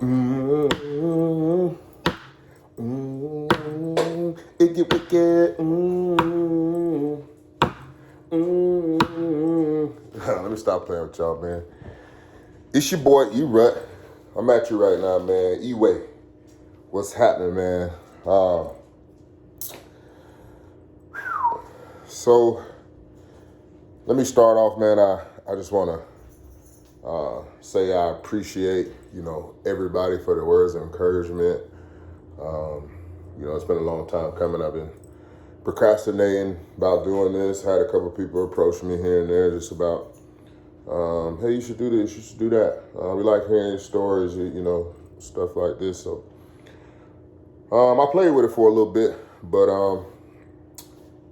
Mm-hmm. Mm-hmm. It get wicked. Mm-hmm. Mm-hmm. Let me stop playing with y'all, man. It's your boy E-Rut. I'm at you right now, man. E-Way. What's happening, man? So let me start off, man. I just want to say I appreciate, everybody for the words of encouragement. It's been a long time coming. I've been procrastinating about doing this. Had a couple people approach me here and there just about, hey, you should do this, you should do that. We like hearing your stories, stuff like this. So I played with it for a little bit, but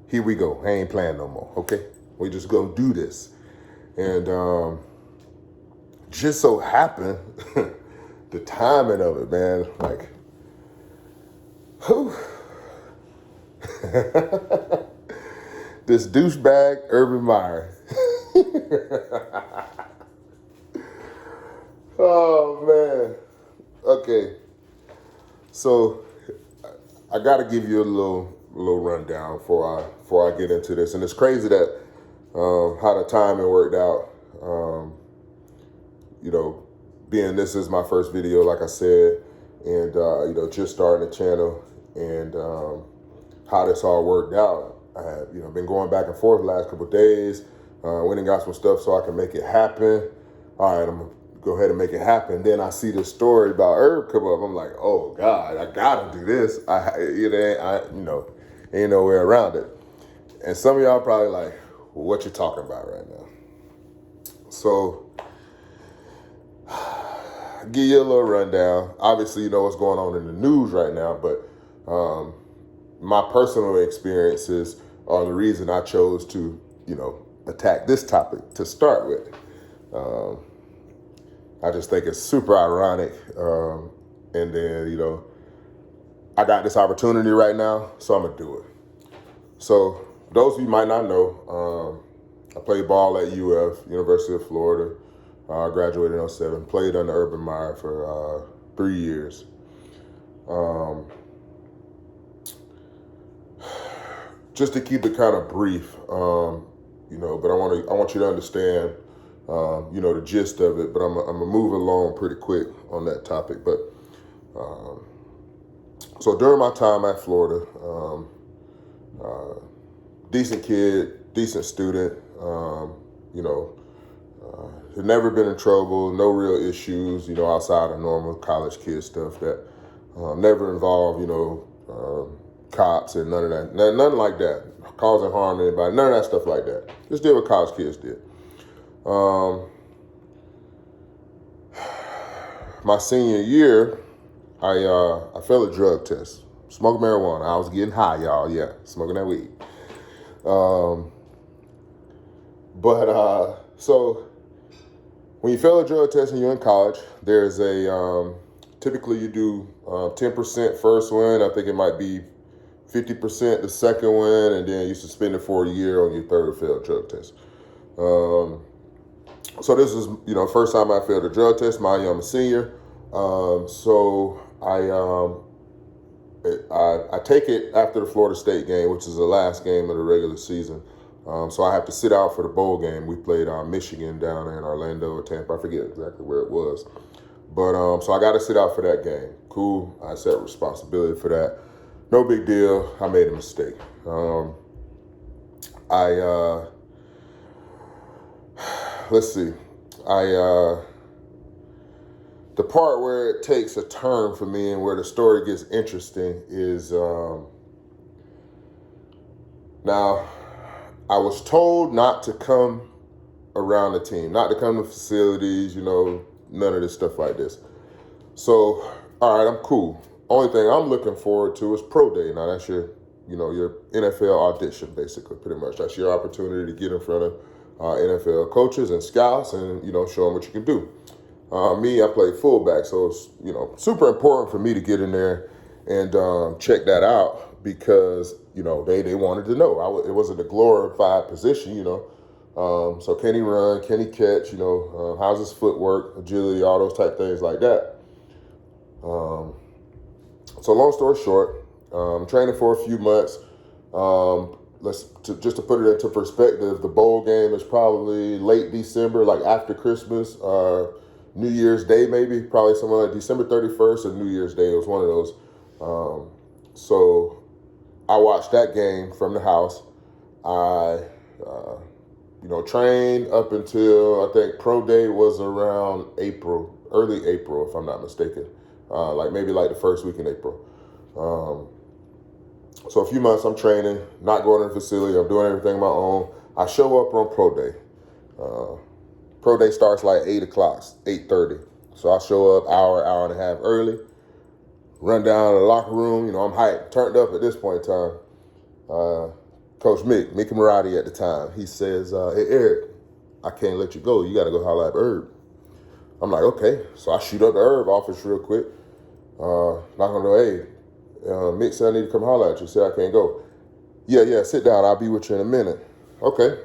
here we go. I ain't playing no more, okay? We just gonna do this. And just so happened, the timing of it, man, like, whew. This douchebag, Urban Meyer. Oh, man. Okay. So I got to give you a little rundown before I get into this. And it's crazy that how the timing worked out. Being this is my first video, like I said, and just starting the channel, and how this all worked out. I have been going back and forth the last couple of days. Went and got some stuff so I can make it happen. All right, I'm gonna go ahead and make it happen. Then I see this story about Herb come up. I'm like, oh God, I gotta do this. Ain't no way around it. And some of y'all probably like, what you talking about right now? So, give you a little rundown. Obviously, you know what's going on in the news right now, but my personal experiences are the reason I chose to, attack this topic to start with. I just think it's super ironic. And then, I got this opportunity right now, so I'm going to do it. So those of you might not know, I played ball at UF, University of Florida. I graduated in 07, played under Urban Meyer for 3 years. Just to keep it kind of brief, but I want you to understand, the gist of it. But I'm gonna move along pretty quick on that topic. But so during my time at Florida, decent kid, decent student, had never been in trouble, no real issues, outside of normal college kid stuff that never involved, cops and none of that, nothing like that, causing harm to anybody, none of that stuff like that. Just did what college kids did. My senior year, I failed a drug test. Smoked marijuana. I was getting high, y'all. Yeah, smoking that weed. So when you fail a drug test and you're in college, there's typically you do 10% first one. I think it might be 50% the second one, and then you suspend it for a year on your third or failed drug test. So this is, first time I failed a drug test. Mind you, I'm a senior. So I take it after the Florida State game, which is the last game of the regular season. So I have to sit out for the bowl game. We played Michigan down in Orlando or Tampa. I forget exactly where it was. But so I got to sit out for that game. Cool. I accept responsibility for that. No big deal. I made a mistake. Let's see. The part where it takes a turn for me and where the story gets interesting is now I was told not to come around the team, not to come to facilities, none of this stuff like this. So, all right, I'm cool. Only thing I'm looking forward to is pro day. Now that's your NFL audition, basically, pretty much. That's your opportunity to get in front of NFL coaches and scouts and, show them what you can do. Me, I played fullback, so it's, super important for me to get in there and check that out because, they wanted to know. It wasn't a glorified position, so can he run, can he catch, how's his footwork, agility, all those type things like that. Um, so long story short, training for a few months. Just to put it into perspective, the bowl game is probably late December, like after Christmas, New Year's Day, maybe probably somewhere like December 31st or New Year's Day. It was one of those. So I watched that game from the house. I, trained up until I think pro day was around April, early April, if I'm not mistaken. Maybe the first week in April. So a few months I'm training, not going to the facility. I'm doing everything on my own. I show up on pro day. Pro day starts like 8 o'clock, 8:30. So I show up hour and a half early, run down to the locker room. I'm hyped, turned up at this point in time. Coach Mickey Marotti at the time, he says, hey, Eric, I can't let you go. You got to go holler at Herb. I'm like, okay. So I shoot up the Herb office real quick. Knock on the door, hey, Mick said I need to come holler at you. Said I can't go. Yeah, sit down. I'll be with you in a minute. Okay.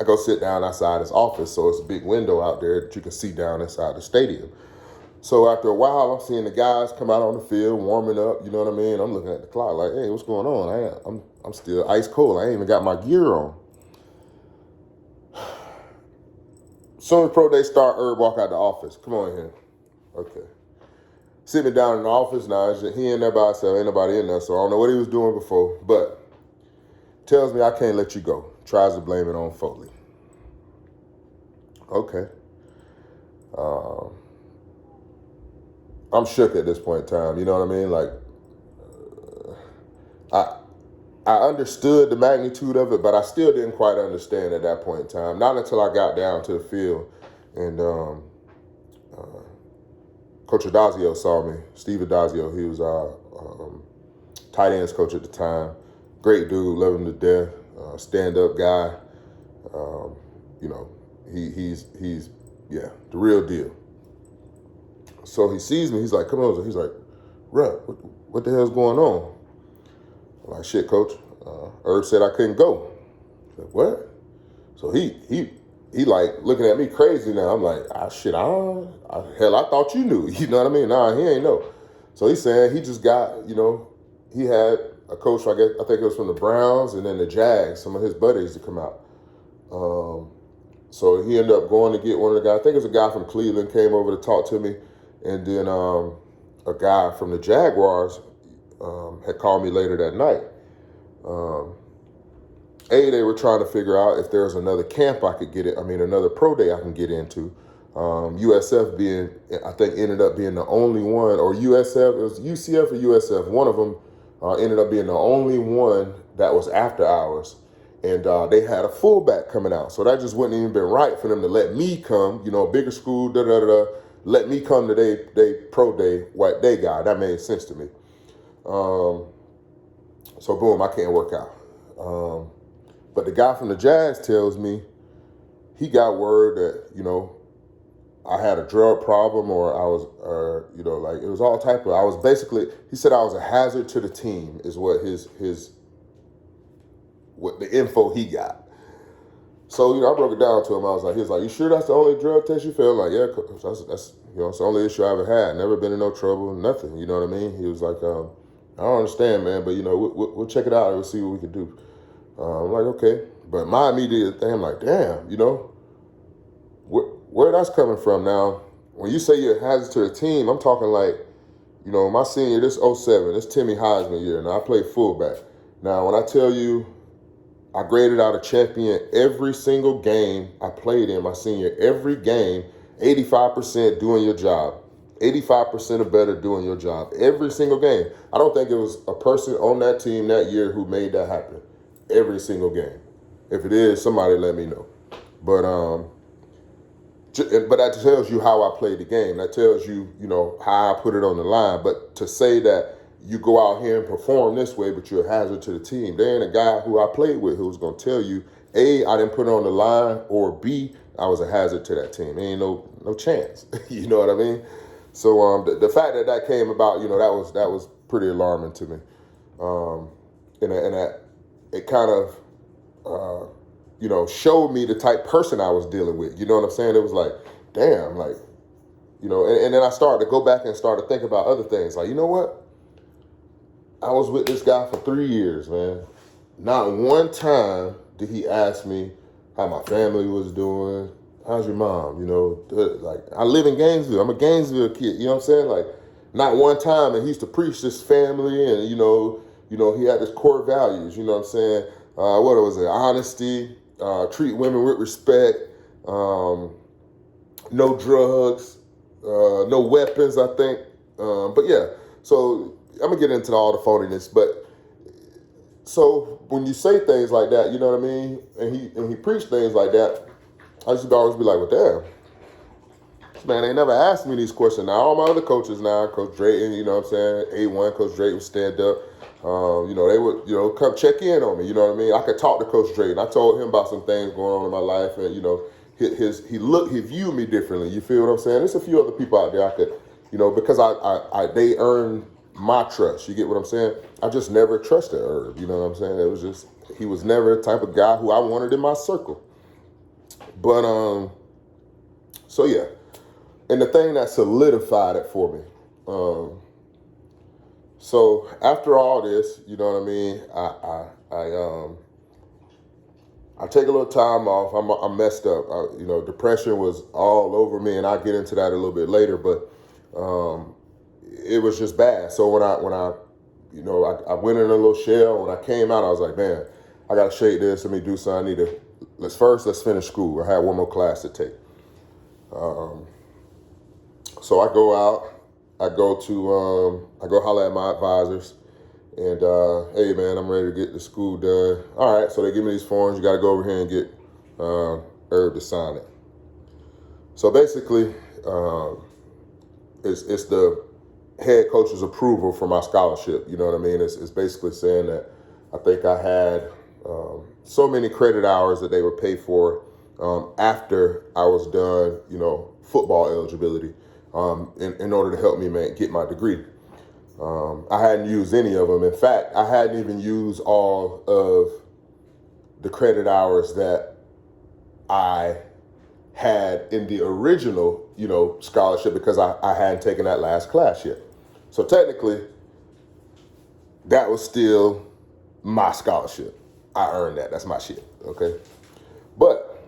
I go sit down outside his office, so it's a big window out there that you can see down inside the stadium. So after a while, I'm seeing the guys come out on the field, warming up, you know what I mean? I'm looking at the clock like, hey, what's going on? I'm still ice cold. I ain't even got my gear on. Soon as pro day start, Herb walk out the office. Come on in here. Okay. Sit me down in the office now. He ain't there by himself. Ain't nobody in there, so I don't know what he was doing before. But tells me I can't let you go. Tries to blame it on Foley. Okay. I'm shook at this point in time. You know what I mean? I understood the magnitude of it, but I still didn't quite understand at that point in time. Not until I got down to the field and Coach Adazio saw me. Steve Adazio, he was our tight ends coach at the time. Great dude, love him to death. Stand-up guy. He's the real deal. So he sees me. He's like, come on. He's like, Rupp, what the hell's going on? I'm like, shit, coach. Herb said I couldn't go. I said, what? So he like looking at me crazy now. I'm like, shit, I thought you knew. You know what I mean? Nah, he ain't know. So he's saying he just got, he had a coach, I think it was from the Browns and then the Jags, some of his buddies to come out. So he ended up going to get one of the guys. I think it was a guy from Cleveland came over to talk to me. And then a guy from the Jaguars had called me later that night. They were trying to figure out if there was another camp I could another pro day I can get into. USF ended up being the only one, or USF, it was UCF or USF, one of them ended up being the only one that was after hours. And they had a fullback coming out. So that just wouldn't even been right for them to let me come, bigger school, let me come to they pro day, what they got. That made sense to me. So boom, I can't work out. But the guy from the Jags tells me he got word that, I had a drug problem or I was, it was all type of, he said I was a hazard to the team is what what the info he got. So, I broke it down to him. He was like, you sure that's the only drug test you failed? Like, yeah, that's it's the only issue I ever had. Never been in no trouble, nothing. You know what I mean? He was like, I don't understand, man, but, we'll check it out and we'll see what we can do. I'm like, okay. But my immediate thing, I'm like, damn, where that's coming from now. When you say you're a hazard to the team, I'm talking like, my senior, this 07, this Timmy Heisman year. Now, I played fullback. Now, when I tell you I graded out a champion every single game I played in my senior, every game, 85% doing your job. 85% or better doing your job. Every single game. I don't think it was a person on that team that year who made that happen. Every single game. If it is, somebody let me know. But that tells you how I played the game. That tells you, how I put it on the line. But to say that you go out here and perform this way, but you're a hazard to the team, there ain't a guy who I played with who's going to tell you, A, I didn't put it on the line, or B, I was a hazard to that team. There ain't no chance. You know what I mean? So the fact that came about, that was pretty alarming to me. And that it kind of, showed me the type person I was dealing with. You know what I'm saying? It was like, damn, like, And then I started to go back and start to think about other things. Like, you know what? I was with this guy for 3 years, man. Not one time did he ask me how my family was doing. How's your mom? Like, I live in Gainesville. I'm a Gainesville kid. You know what I'm saying? Like, not one time. And he used to preach this family, and he had his core values. You know what I'm saying? What was it? Honesty, treat women with respect, no drugs, no weapons. I think. But yeah, so I'm gonna get into all the phoniness, but. So when you say things like that, you know what I mean, and he preached things like that, I used to always be like, well, damn, this man ain't never asked me these questions. Now all my other coaches now, Coach Drayton, you know what I'm saying, A1, Coach Drayton would stand up, they would, come check in on me, you know what I mean. I could talk to Coach Drayton. I told him about some things going on in my life, and he viewed me differently. You feel what I'm saying? There's a few other people out there I could, because they earned my trust. You get what I'm saying? I just never trusted Herb. You know what I'm saying? It was just, he was never the type of guy who I wanted in my circle. But, so yeah. And the thing that solidified it for me. So after all this, you know what I mean? I take a little time off. I'm messed up. Depression was all over me, and I'll get into that a little bit later, but, it was just bad. So when I went in a little shell. When I came out, I was like, man, I got to shake this. Let me do something. Let's finish school. I had one more class to take. So I go out. I go holler at my advisors. And, hey, man, I'm ready to get the school done. All right, so they give me these forms. You got to go over here and get Herb to sign it. So basically, it's the head coach's approval for my scholarship. You know what I mean? It's basically saying that I think I had so many credit hours that they would pay for after I was done, football eligibility in order to help me get my degree. I hadn't used any of them. In fact, I hadn't even used all of the credit hours that I had in the original, scholarship, because I hadn't taken that last class yet. So technically, that was still my scholarship. I earned that. That's my shit, okay? But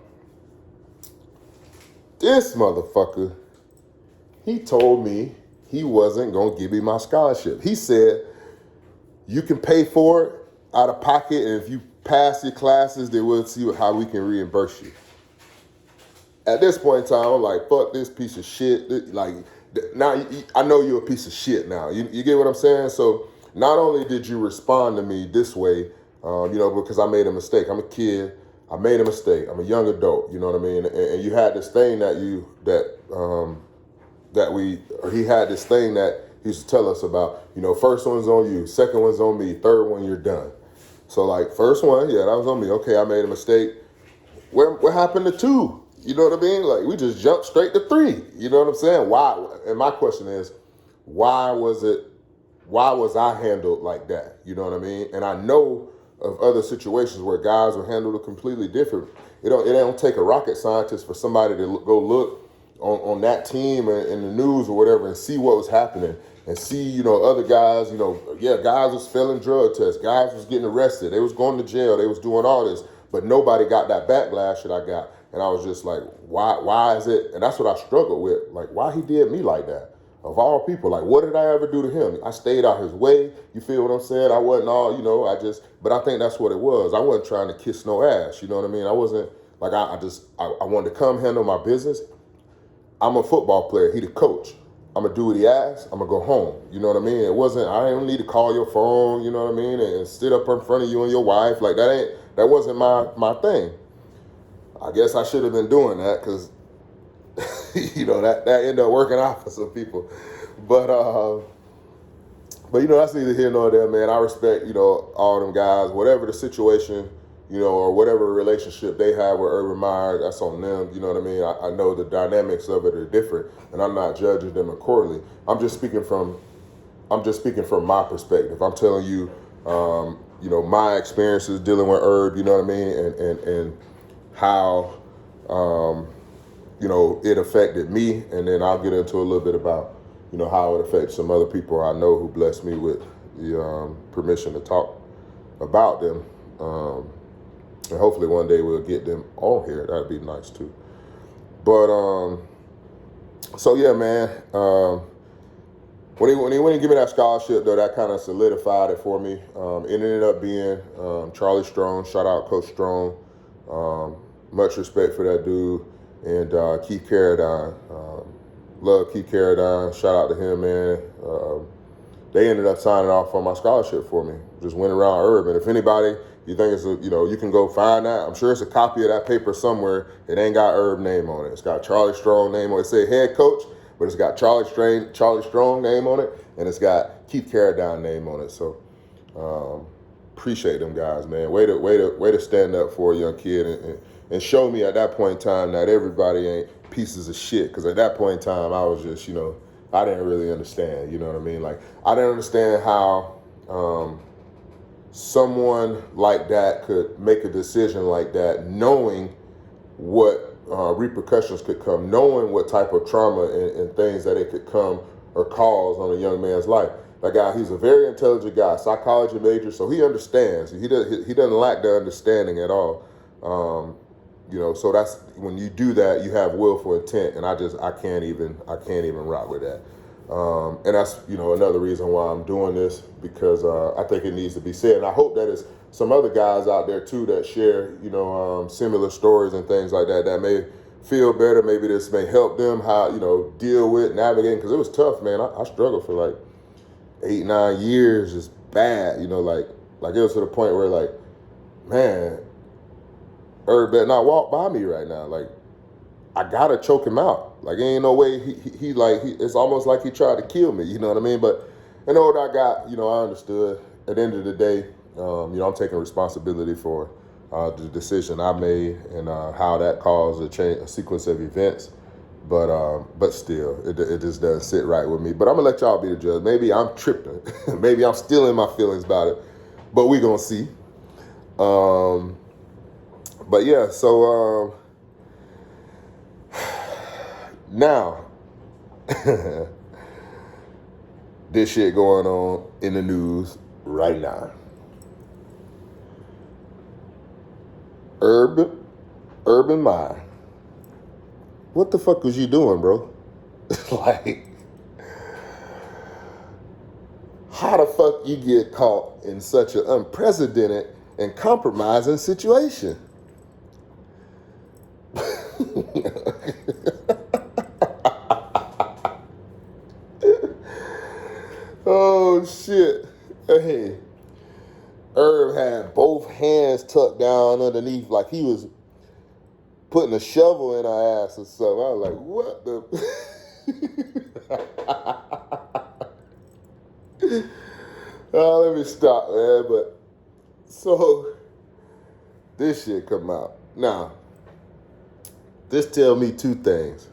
this motherfucker, he told me he wasn't going to give me my scholarship. He said, you can pay for it out of pocket, and if you pass your classes, then we'll see how we can reimburse you. At this point in time, I'm like, fuck this piece of shit. Like, now I know you're a piece of shit now. You get what I'm saying? So not only did you respond to me this way, because I made a mistake. I'm a kid. I made a mistake. I'm a young adult. You know what I mean? And you had this thing he had this thing that he used to tell us about, first one's on you, second one's on me, third one, you're done. So like, first one, yeah, that was on me. Okay, I made a mistake. What happened to 2? You know what I mean? Like, we just jumped straight to 3. You know what I'm saying? Why? And my question is, why was I handled like that? You know what I mean? And I know of other situations where guys were handled completely different. It don't take a rocket scientist for somebody to go look on that team in the news or whatever and see what was happening and see, other guys, guys was failing drug tests, guys was getting arrested, they was going to jail, they was doing all this, but nobody got that backlash that I got. And I was just like, why is it? And that's what I struggled with. Like, why he did me like that? Of all people, like, what did I ever do to him? I stayed out his way. You feel what I'm saying? I wasn't all, but I think that's what it was. I wasn't trying to kiss no ass. You know what I mean? I wasn't like, I wanted to come handle my business. I'm a football player. He the coach. I'm going to do what he asks. I'm going to go home. You know what I mean? I didn't need to call your phone, you know what I mean? And sit up in front of you and your wife. Like, that wasn't my thing. I guess I should have been doing that because, that ended up working out for some people. But that's neither here nor there, man. I respect, all them guys, whatever the situation, or whatever relationship they have with Urban Meyer, that's on them. You know what I mean? I know the dynamics of it are different, and I'm not judging them accordingly. I'm just speaking from my perspective. I'm telling you, my experiences dealing with Herb, you know what I mean, and how, it affected me, and then I'll get into a little bit about, how it affects some other people I know who blessed me with the permission to talk about them. And hopefully one day we'll get them on here. That'd be nice too. But so yeah, man. When he went and give me that scholarship, though, that kind of solidified it for me. It ended up being Charlie Strong. Shout out Coach Strong. Much respect for that dude. And Keith Carradine. Love Keith Carradine. Shout out to him, man. They ended up signing off on my scholarship for me. Just went around Urban. If anybody, you think it's you can go find that. I'm sure it's a copy of that paper somewhere. It ain't got Herb name on it. It's got Charlie Strong name on it. It say head coach, but it's got Charlie Strong name on it, and it's got Keith Carradine name on it. So appreciate them guys, man. Way to stand up for a young kid and show me at that point in time that everybody ain't pieces of shit. Because at that point in time, I was just, I didn't really understand. You know what I mean? Like, I didn't understand how someone like that could make a decision like that, knowing what repercussions could come, knowing what type of trauma and things that it could come or cause on a young man's life. That guy, he's a very intelligent guy, psychology major, so he understands. He doesn't lack the understanding at all. So that's when you do that, you have willful intent, and I can't even rock with that. And that's another reason why I'm doing this, because I think it needs to be said, and I hope that it's some other guys out there too that share similar stories and things like that may feel better. Maybe this may help them how deal with navigating, because it was tough, man. I struggled for like 8-9 years, just bad, like it was to the point where like, man, Herb better not walk by me right now. Like, I gotta choke him out. Like, ain't no way he it's almost like he tried to kill me, you know what I mean? But the older I got, I understood. At the end of the day, I'm taking responsibility for the decision I made and how that caused a sequence of events. But still, it just doesn't sit right with me. But I'm gonna let y'all be the judge. Maybe I'm tripping. Maybe I'm still in my feelings about it. But we gonna see. But yeah, so now this shit going on in the news right now. Urban Meyer. What the fuck was you doing, bro? Like, how the fuck you get caught in such an unprecedented and compromising situation? Oh shit. Hey, Herb had both hands tucked down underneath like he was putting a shovel in her ass or something. I was like, what the? Let me stop, man. But so this shit come out. Now, this tell me two things.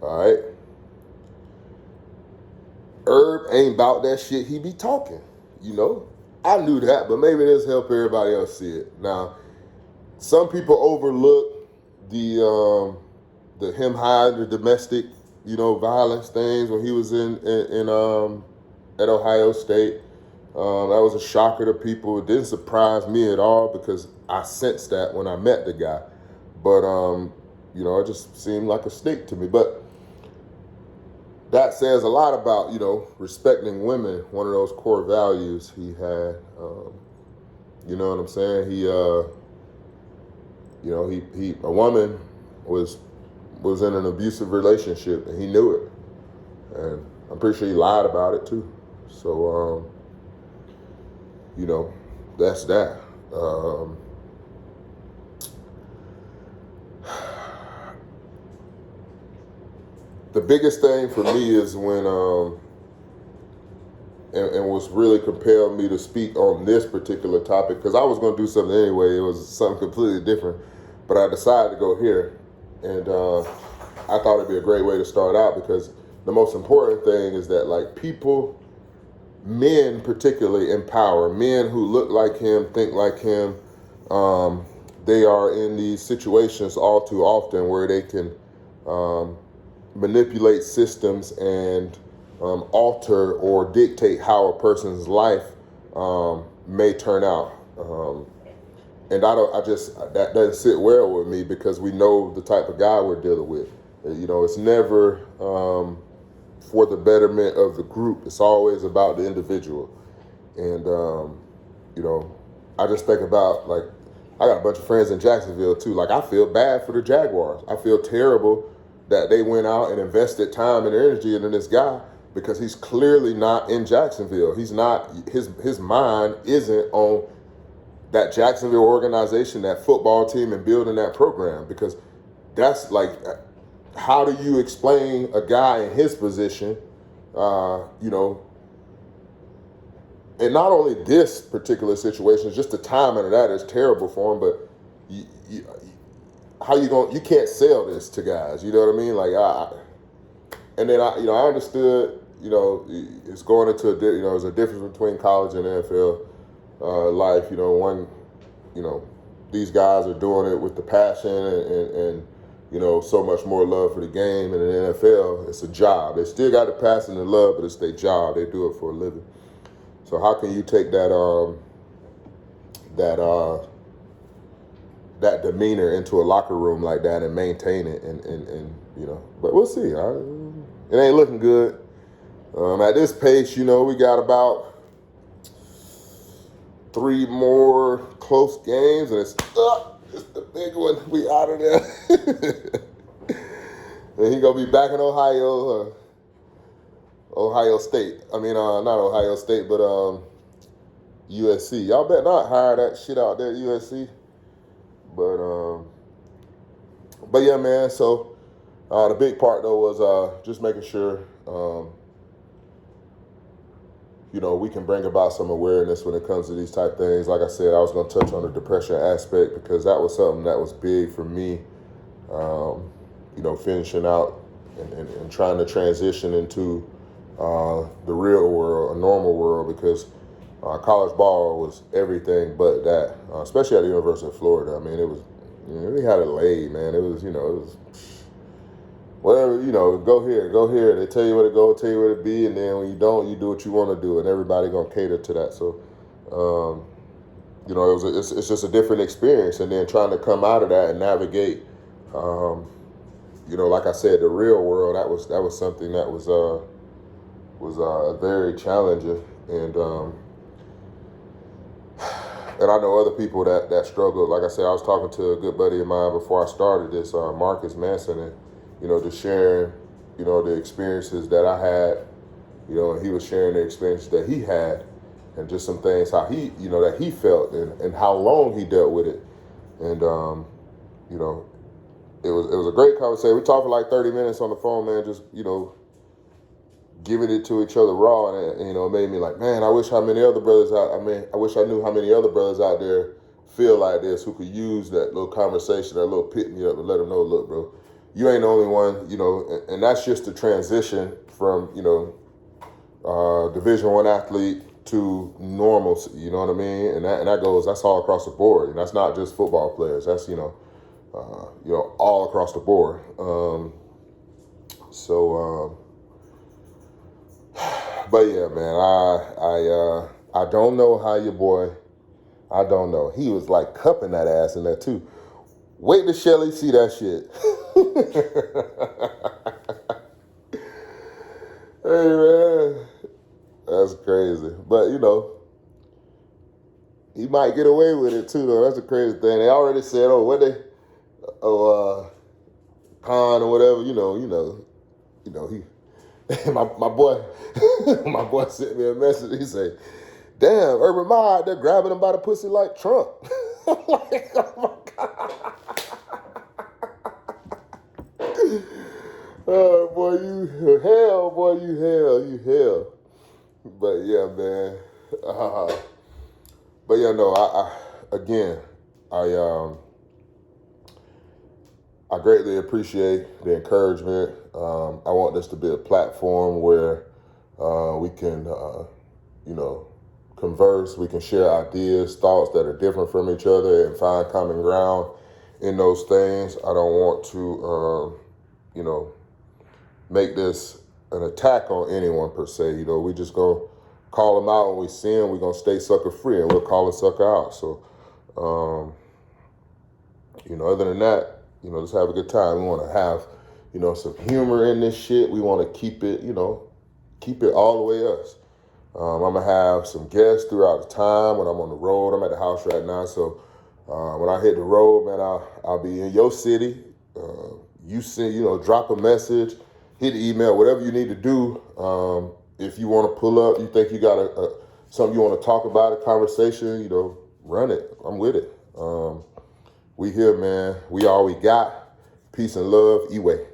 All right. Herb ain't about that shit he be talking, I knew that, but maybe this help everybody else see it. Now, some people overlook the him hiding the domestic, violence things when he was in at Ohio State. That was a shocker to people. It didn't surprise me at all because I sensed that when I met the guy. But it just seemed like a snake to me. But that says a lot about, respecting women, one of those core values he had. You know what I'm saying? He a woman was in an abusive relationship and he knew it. And I'm pretty sure he lied about it too. So, that's that. The biggest thing for me is when, and what's really compelled me to speak on this particular topic, because I was going to do something anyway, it was something completely different, but I decided to go here, and I thought it'd be a great way to start out, because the most important thing is that, like, people, men particularly in power, men who look like him, think like him, they are in these situations all too often where they can um, manipulate systems and alter or dictate how a person's life may turn out. And I just, that doesn't sit well with me because we know the type of guy we're dealing with. It's never for the betterment of the group. It's always about the individual. And, I just think about, like, I got a bunch of friends in Jacksonville too. Like, I feel bad for the Jaguars. I feel terrible that they went out and invested time and energy into this guy because he's clearly not in Jacksonville. He's not, his mind isn't on that Jacksonville organization, that football team, and building that program. Because that's like, how do you explain a guy in his position, and not only this particular situation, just the timing of that is terrible for him, but how you can't sell this to guys, you know what I mean? Like, and then I understood, it's going into there's a difference between college and NFL life. These guys are doing it with the passion and so much more love for the game. And in the NFL, it's a job. They still got the passion and love, but it's their job. They do it for a living. So how can you take that that demeanor into a locker room like that and maintain it and but we'll see. It ain't looking good. At this pace, we got about 3 more close games, and it's the big one. We out of there. And he gonna be back in Ohio State. I mean, not Ohio State, but USC. Y'all better not hire that shit out there at USC. But yeah, man. So the big part though was just making sure we can bring about some awareness when it comes to these type things. Like I said, I was going to touch on the depression aspect because that was something that was big for me. Finishing out and trying to transition into the real world, a normal world, because college ball was everything but that, especially at the University of Florida. I mean, it was, we had it laid, man. It was, it was whatever, go here. They tell you where to go, tell you where to be, and then when you don't, you do what you want to do, and everybody gonna cater to that. So, it's just a different experience, and then trying to come out of that and navigate, like I said, the real world. That was something that was very challenging, and I know other people that struggled. Like I said, I was talking to a good buddy of mine before I started this, Marcus Manson, and just sharing, the experiences that I had, and he was sharing the experiences that he had, and just some things how he, that he felt and how long he dealt with it, and it was a great conversation. We talked for like 30 minutes on the phone, man, just giving it to each other raw, and it made me like, man, I wish I knew how many other brothers out there feel like this, who could use that little conversation, that little pick me up, and let them know, look, bro, you ain't the only one, and that's just the transition from Division I athlete to normalcy, you know what I mean? And that's all across the board, and that's not just football players. That's all across the board. But yeah, man, I don't know how your boy, I don't know. He was like cupping that ass in there too. Wait till Shelly see that shit. Hey man, that's crazy. But he might get away with it too, though. That's a crazy thing. They already said, Khan or whatever. He, my boy, my boy sent me a message. He said, "Damn, Urban Meyer out there grabbing him by the pussy like Trump." I'm like, oh my God. Oh, boy, you hell. But yeah, man. But yeah, no, I greatly appreciate the encouragement. I want this to be a platform where we can, converse. We can share ideas, thoughts that are different from each other, and find common ground in those things. I don't want to make this an attack on anyone per se. We just go call them out when we see them. We're gonna stay sucker free, and we'll call a sucker out. So, other than that, just have a good time. We want to have, some humor in this shit. We want to keep it, keep it all the way us. I'm gonna have some guests throughout the time when I'm on the road. I'm at the house right now, so when I hit the road, man, I'll be in your city. You send, drop a message, hit the email, whatever you need to do. If you want to pull up, you think you got something you want to talk about, a conversation, run it. I'm with it. We here, man. We all we got. Peace and love. Eway.